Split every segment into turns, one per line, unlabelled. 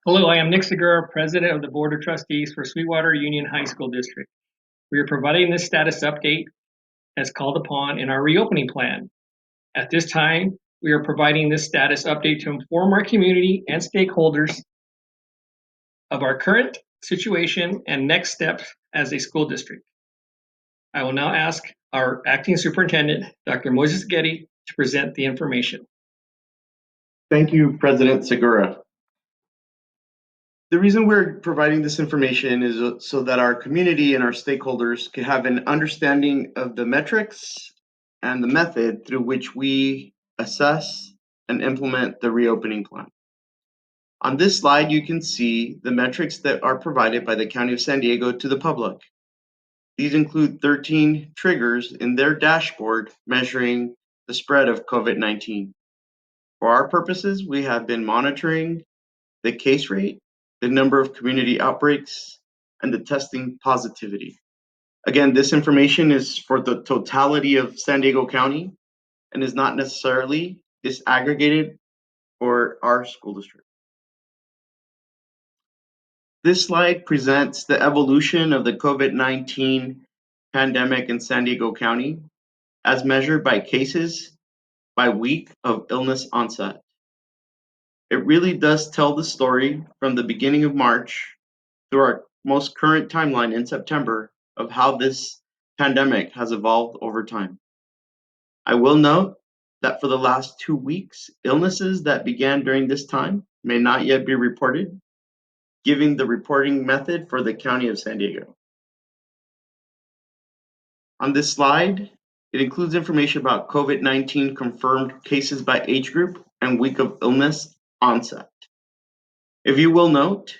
Hello, I am Nick Segura, President of the Board of Trustees for Sweetwater Union High School District. We are providing this status update as called upon in our reopening plan. At this time, we are providing this status update to inform our community and stakeholders of our current situation and next steps as a school district. I will now ask our Acting Superintendent, Dr. Moises Getty, to present the information.
Thank you, President Segura. The reason we're providing this information is so that our community and our stakeholders can have an understanding of the metrics and the method through which we assess and implement the reopening plan. On this slide, you can see the metrics that are provided by the County of San Diego to the public. These include 13 triggers in their dashboard measuring the spread of COVID-19. For our purposes, we have been monitoring the case rate, the number of community outbreaks, and the testing positivity. Again, this information is for the totality of San Diego County and is not necessarily disaggregated for our school district. This slide presents the evolution of the COVID-19 pandemic in San Diego County as measured by cases by week of illness onset. It really does tell the story from the beginning of March through our most current timeline in September of how this pandemic has evolved over time. I will note that for the last 2 weeks, illnesses that began during this time may not yet be reported, giving the reporting method for the County of San Diego. On this slide, it includes information about COVID-19 confirmed cases by age group and week of illness onset. If you will note,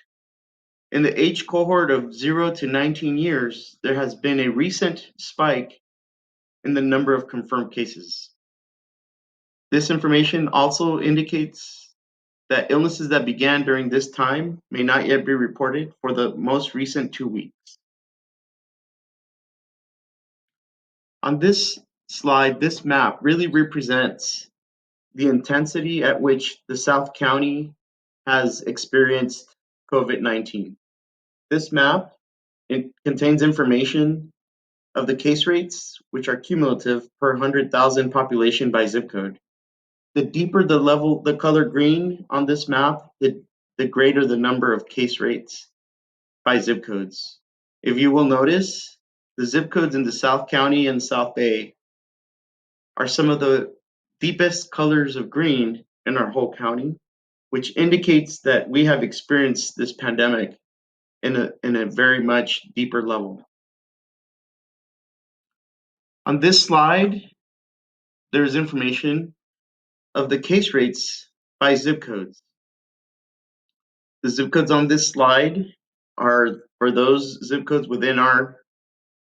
in the age cohort of 0 to 19 years, there has been a recent spike in the number of confirmed cases. This information also indicates that illnesses that began during this time may not yet be reported for the most recent 2 weeks. On this slide, this map really represents the intensity at which the South County has experienced COVID-19. This map contains information of the case rates, which are cumulative per 100,000 population by zip code. The deeper the level, the color green on this map, the greater the number of case rates by zip codes. If you will notice, the zip codes in the South County and South Bay are some of the deepest colors of green in our whole county, which indicates that we have experienced this pandemic in a very much deeper level. On this slide, there is information of the case rates by zip codes. The zip codes on this slide are for those zip codes within our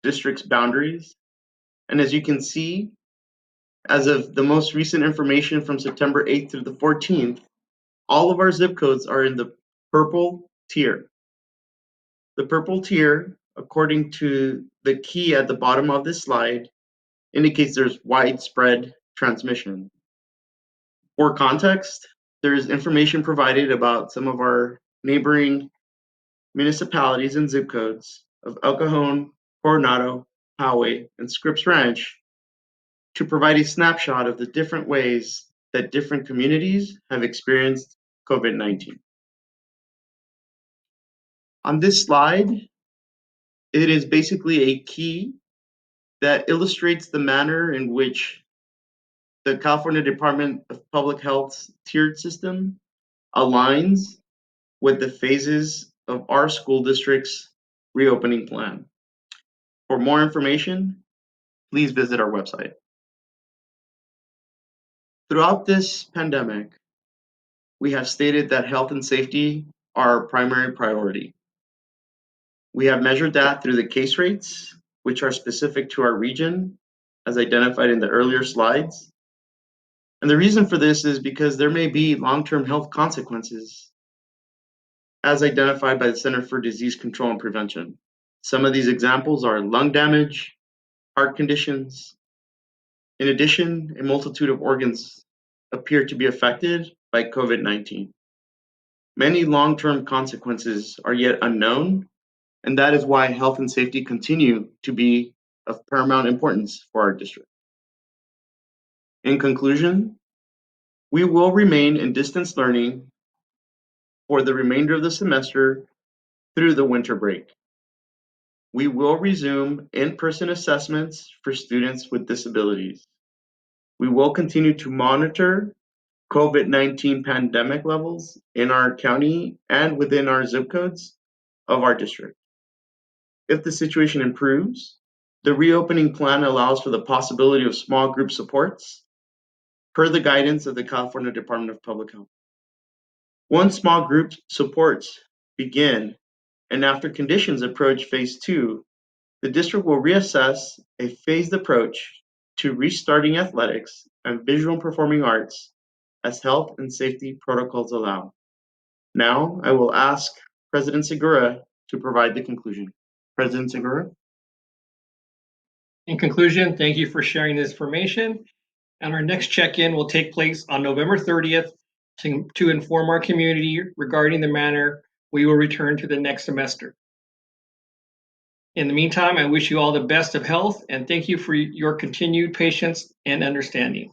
district's boundaries. And as you can see, as of the most recent information from September 8th through the 14th, all of our zip codes are in the purple tier. The purple tier, according to the key at the bottom of this slide, indicates there's widespread transmission. For context, there is information provided about some of our neighboring municipalities and zip codes of El Cajon, Coronado, Poway, and Scripps Ranch to provide a snapshot of the different ways that different communities have experienced COVID-19. On this slide, it is basically a key that illustrates the manner in which the California Department of Public Health's tiered system aligns with the phases of our school district's reopening plan. For more information, please visit our website. Throughout this pandemic, we have stated that health and safety are our primary priority. We have measured that through the case rates, which are specific to our region, as identified in the earlier slides. And the reason for this is because there may be long-term health consequences, as identified by the Center for Disease Control and Prevention. Some of these examples are lung damage, heart conditions. In addition, a multitude of organs appear to be affected by COVID-19. Many long-term consequences are yet unknown, and that is why health and safety continue to be of paramount importance for our district. In conclusion, we will remain in distance learning for the remainder of the semester through the winter break. We will resume in-person assessments for students with disabilities. We will continue to monitor COVID-19 pandemic levels in our county and within our zip codes of our district. If the situation improves, the reopening plan allows for the possibility of small group supports per the guidance of the California Department of Public Health. Once small group supports begin, and after conditions approach phase 2, the district will reassess a phased approach to restarting athletics and visual and performing arts as health and safety protocols allow. Now, I will ask President Segura to provide the conclusion. President Segura?
In conclusion, thank you for sharing this information. And our next check-in will take place on November 30th to inform our community regarding the manner we will return to the next semester. In the meantime, I wish you all the best of health and thank you for your continued patience and understanding.